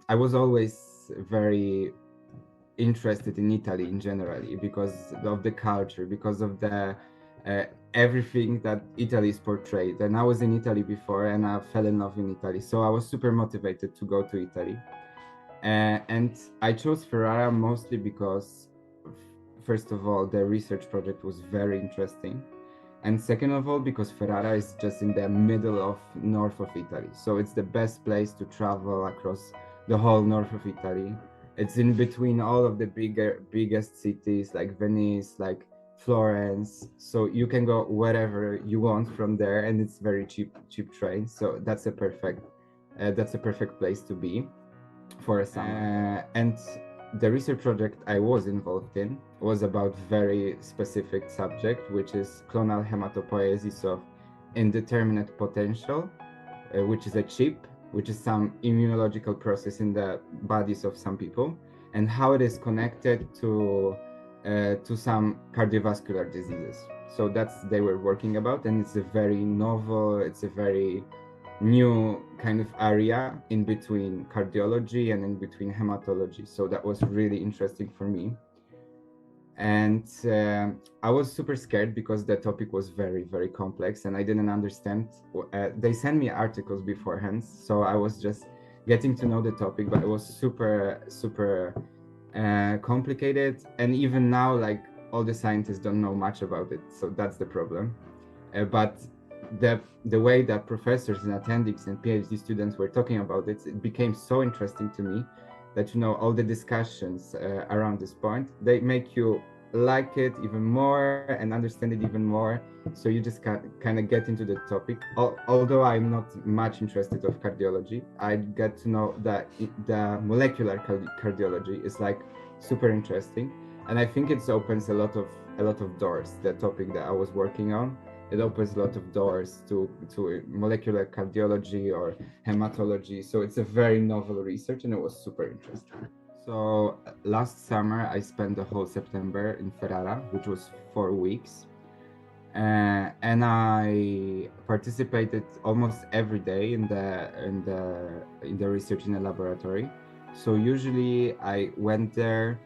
I was always very interested in Italy in general because of the culture, because of the everything that Italy is portrayed. And I was in Italy before, and I fell in love in Italy, so I was super motivated to go to Italy. And I chose Ferrara mostly because, first of all, the research project was very interesting, and second of all, because Ferrara is just in the middle of north of Italy, so it's the best place to travel across the whole north of Italy. It's in between all of the biggest cities like Venice, like Florence, so you can go wherever you want from there, and it's very cheap train. So that's a perfect place to be for a summer. And the research project I was involved in was about very specific subject, which is clonal hematopoiesis of indeterminate potential, which is a chip, which is some immunological process in the bodies of some people, and how it is connected to some cardiovascular diseases. So that's they were working about, and it's a very novel, it's a very new kind of area in between cardiology and in between hematology. So that was really interesting for me. And I was super scared because the topic was very complex and I didn't understand. They sent me articles beforehand, so I was just getting to know the topic, but it was super complicated. And even now, like, all the scientists don't know much about it, so that's the problem. But the way that professors and attendees and PhD students were talking about it, it became so interesting to me that, you know, all the discussions around this point, they make you like it even more and understand it even more. So you just kind of get into the topic. Although I'm not much interested of cardiology, I get to know that the molecular cardiology is like super interesting, and I think it opens a lot of doors. The topic that I was working on, it opens a lot of doors to molecular cardiology or hematology. So it's a very novel research, and it was super interesting. So last summer, I spent the whole September in Ferrara, which was 4 weeks. And I participated almost every day in the research in the laboratory. So usually I went there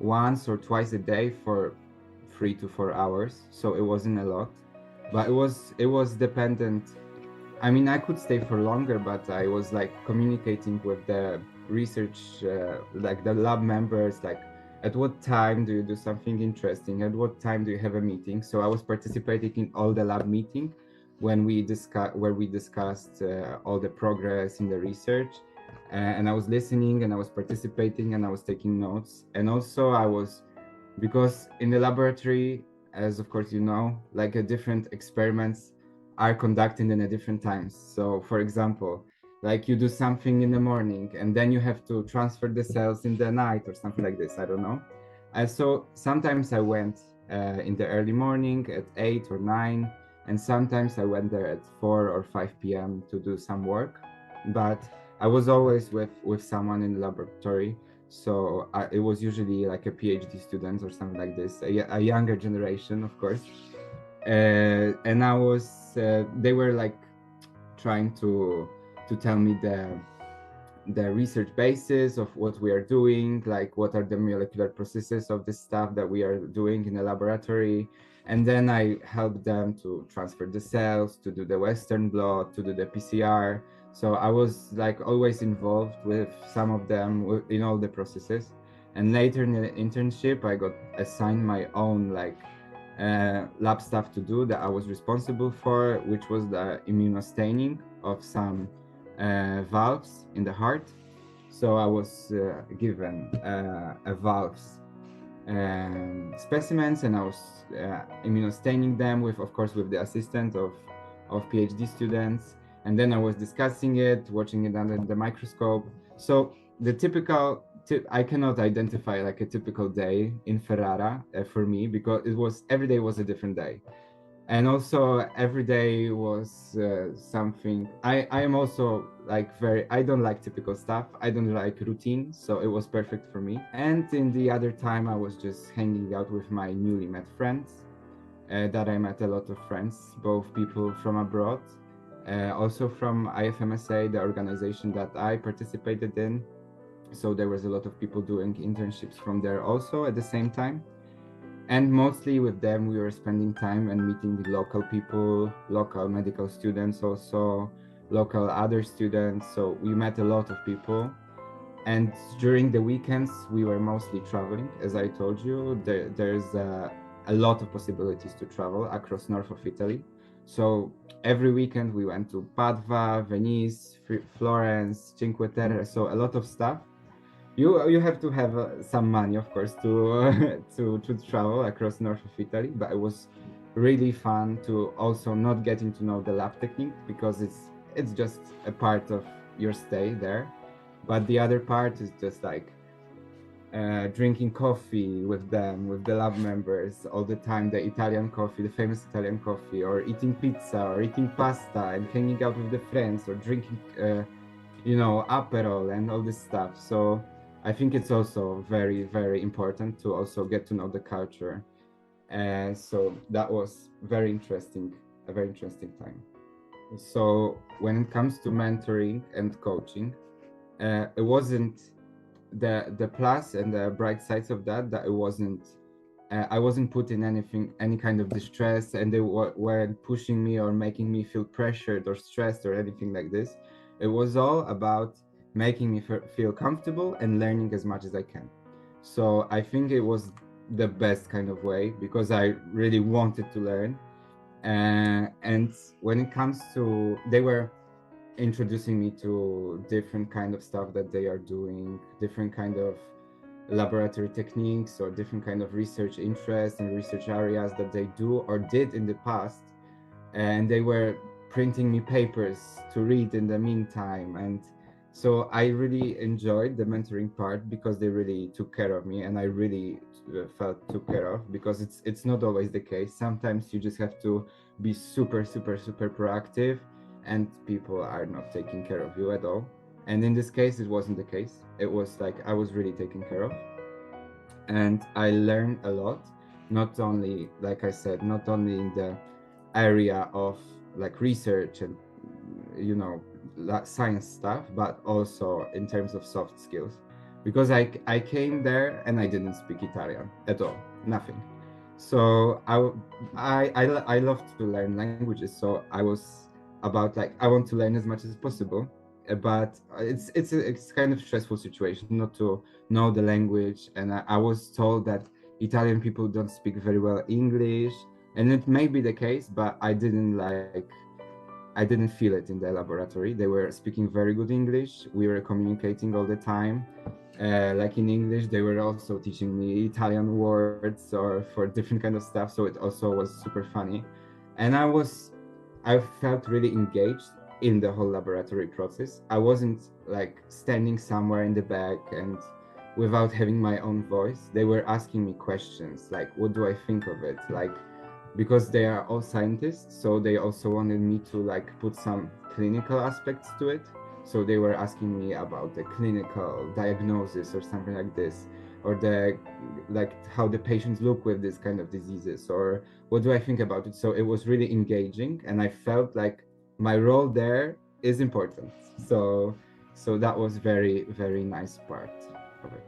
once or twice a day for 3 to 4 hours. So it wasn't a lot, but it was dependent. I mean, I could stay for longer, but I was like communicating with the research, like the lab members, like at what time do you do something interesting? At what time do you have a meeting? So I was participating in all the lab meeting where we discussed all the progress in the research, and I was listening and I was participating and I was taking notes. And also because in the laboratory, as of course you know, like different experiments are conducted in a different times. So for example, like you do something in the morning and then you have to transfer the cells in the night or something like this, I don't know. And so sometimes I went in the early morning at 8 or 9, and sometimes I went there at 4 or 5 p.m. to do some work, but I was always with someone in the laboratory. So it was usually like a PhD student or something like this, a younger generation, of course. And they were like trying to tell me the research basis of what we are doing, like what are the molecular processes of the stuff that we are doing in the laboratory. And then I helped them to transfer the cells, to do the Western blot, to do the PCR. So I was like always involved with some of them in all the processes. And later in the internship, I got assigned my own like lab stuff to do that I was responsible for, which was the immunostaining of some valves in the heart. So I was given a valves specimens, and I was immunostaining them with, of course, with the assistance of PhD students. And then I was discussing it, watching it under the microscope. So the typical I cannot identify like a typical day in Ferrara for me, because every day was a different day. And also every day was something. I am also like I don't like typical stuff. I don't like routine, so it was perfect for me. And in the other time, I was just hanging out with my newly met friends. That I met a lot of friends, both people from abroad, also from IFMSA, the organization that I participated in. So there was a lot of people doing internships from there also at the same time. And mostly with them, we were spending time and meeting the local people, local medical students, also local other students. So we met a lot of people. And during the weekends, we were mostly traveling. As I told you, there's a lot of possibilities to travel across north of Italy. So every weekend we went to Padua, Venice, Florence, Cinque Terre. So a lot of stuff. You have to have some money, of course, to to travel across north of Italy. But it was really fun to also not getting to know the lab technique, because it's just a part of your stay there. But the other part is just like drinking coffee with them, with the lab members all the time, the Italian coffee, the famous Italian coffee, or eating pizza, or eating pasta, and hanging out with the friends, or drinking, Aperol and all this stuff. So I think it's also very, very important to also get to know the culture. And so that was very interesting, a very interesting time. So when it comes to mentoring and coaching, it wasn't the plus and the bright sides of that it wasn't I wasn't put in any kind of distress, and they weren't pushing me or making me feel pressured or stressed or anything like this. It was all about making me feel comfortable and learning as much as I can. So I think it was the best kind of way, because I really wanted to learn. And when it comes to, they were introducing me to different kind of stuff that they are doing, different kind of laboratory techniques, or different kind of research interests and research areas that they do or did in the past. And they were printing me papers to read in the meantime. And so I really enjoyed the mentoring part, because they really took care of me, and I really felt took care of, because it's not always the case. Sometimes you just have to be super, super, super proactive, and people are not taking care of you at all. And in this case, it wasn't the case. It was like I was really taken care of, and I learned a lot. Not only, like I said, not only in the area of like research and science stuff, but also in terms of soft skills, because I came there and I didn't speak Italian at all, nothing. So I love to learn languages, so I was about like I want to learn as much as possible. But it's kind of stressful situation not to know the language. And I was told that Italian people don't speak very well English, and it may be the case, but I didn't feel it in the laboratory. They were speaking very good English. We were communicating all the time, like in English. They were also teaching me Italian words or for different kind of stuff. So it also was super funny, and I felt really engaged in the whole laboratory process. I wasn't like standing somewhere in the back and without having my own voice. They were asking me questions like, what do I think of it? Like, because they are all scientists, so they also wanted me to like put some clinical aspects to it. So they were asking me about the clinical diagnosis or something like this, or the like how the patients look with this kind of diseases, or what do I think about it. So it was really engaging, and I felt like my role there is important. So that was very, very nice part of it.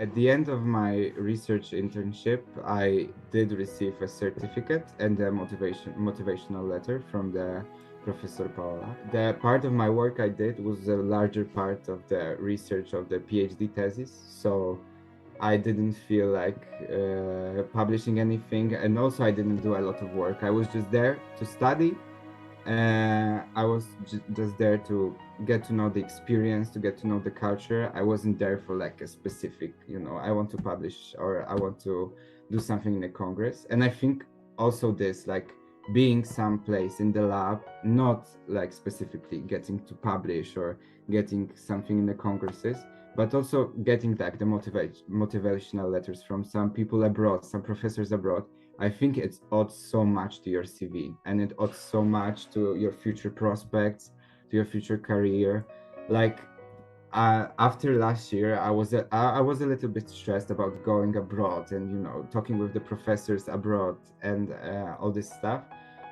At the end of my research internship, I did receive a certificate and a motivational letter from the Professor Paola. The part of my work I did was a larger part of the research of the PhD thesis, so I didn't feel like publishing anything, and also I didn't do a lot of work. I was just there to study. I was just there to get to know the experience, to get to know the culture. I wasn't there for like a specific, I want to publish or I want to do something in a congress. And I think also this, like being someplace in the lab, not like specifically getting to publish or getting something in the congresses, but also getting like the motivational letters from some people abroad, some professors abroad. I think it adds so much to your CV, and it adds so much to your future prospects, to your future career. Like after last year, I was a little bit stressed about going abroad and talking with the professors abroad and all this stuff.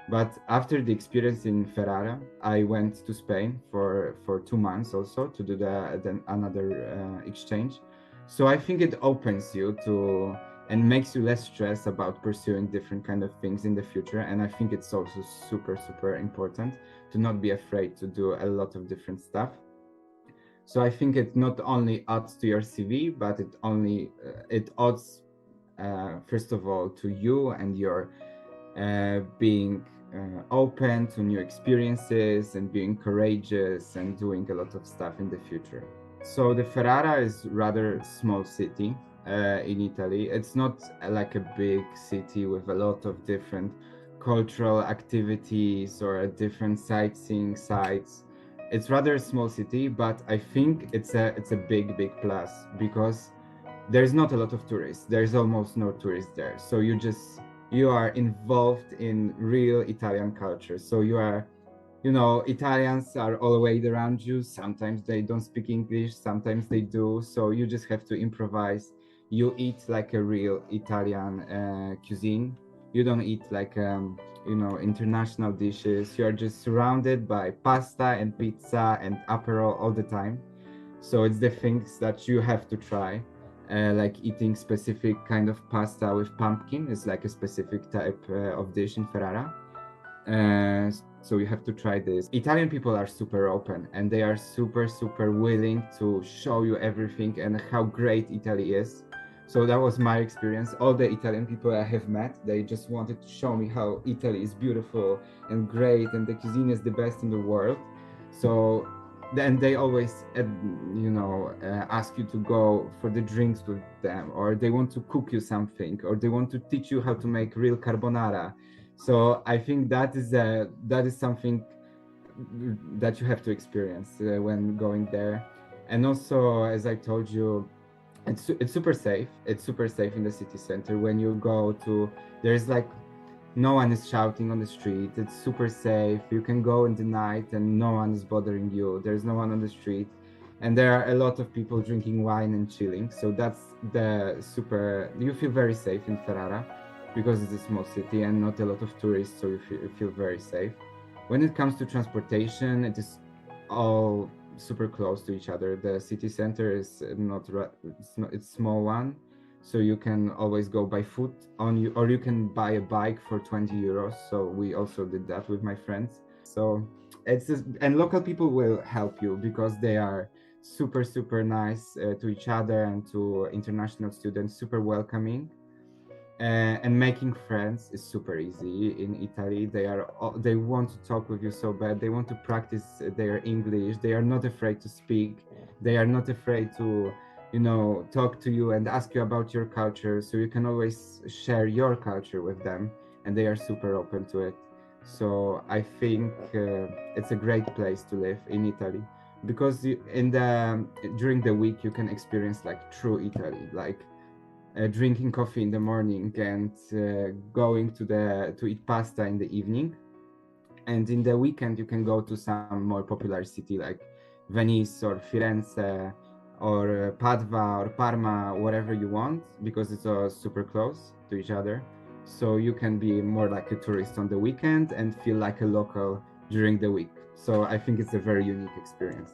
But after the experience in Ferrara, I went to Spain for 2 months also to do the another exchange. So I think it opens you to and makes you less stressed about pursuing different kind of things in the future. And I think it's also super important to not be afraid to do a lot of different stuff. So I think it not only adds to your CV, but it adds first of all to you and your being open to new experiences and being courageous and doing a lot of stuff in the future. So the Ferrara is rather small city in Italy. It's not like a big city with a lot of different cultural activities or different sightseeing sites. It's rather a small city, but I think it's a big plus because there's not a lot of tourists. There's almost no tourists there. So you are involved in real Italian culture. So Italians are all the way around you. Sometimes they don't speak English, sometimes they do. So you just have to improvise. You eat like a real Italian cuisine. You don't eat like international dishes. You are just surrounded by pasta and pizza and Aperol all the time. So it's the things that you have to try. Like eating specific kind of pasta with pumpkin is like a specific type of dish in Ferrara. So you have to try this. Italian people are super open and they are super willing to show you everything and how great Italy is. So that was my experience. All the Italian people I have met, they just wanted to show me how Italy is beautiful and great and the cuisine is the best in the world. So then they always ask you to go for the drinks with them, or they want to cook you something, or they want to teach you how to make real carbonara. So I think that is something that you have to experience when going there. And also, as I told you, it's super safe. It's super safe in the city center. When you go to, there's like no one is shouting on the street. It's super safe. You can go in the night and no one is bothering you. There's no one on the street. And there are a lot of people drinking wine and chilling. So that's you feel very safe in Ferrara because it's a small city and not a lot of tourists. So you feel very safe. When it comes to transportation, it is all super close to each other. The city center is it's small one. So you can always go by foot on you, or you can buy a bike for 20 euros. So we also did that with my friends. So and local people will help you because they are super nice to each other and to international students, super welcoming. And making friends is super easy in Italy. They want to talk with you so bad. They want to practice their English. They are not afraid to speak. They are not afraid to talk to you and ask you about your culture. So you can always share your culture with them, and they are super open to it. So I think it's a great place to live in Italy because during the week you can experience like true Italy, like drinking coffee in the morning and going to eat pasta in the evening. And in the weekend you can go to some more popular city like Venice or Firenze or Padua or Parma, whatever you want, because it's all super close to each other. So you can be more like a tourist on the weekend and feel like a local during the week. So I think it's a very unique experience.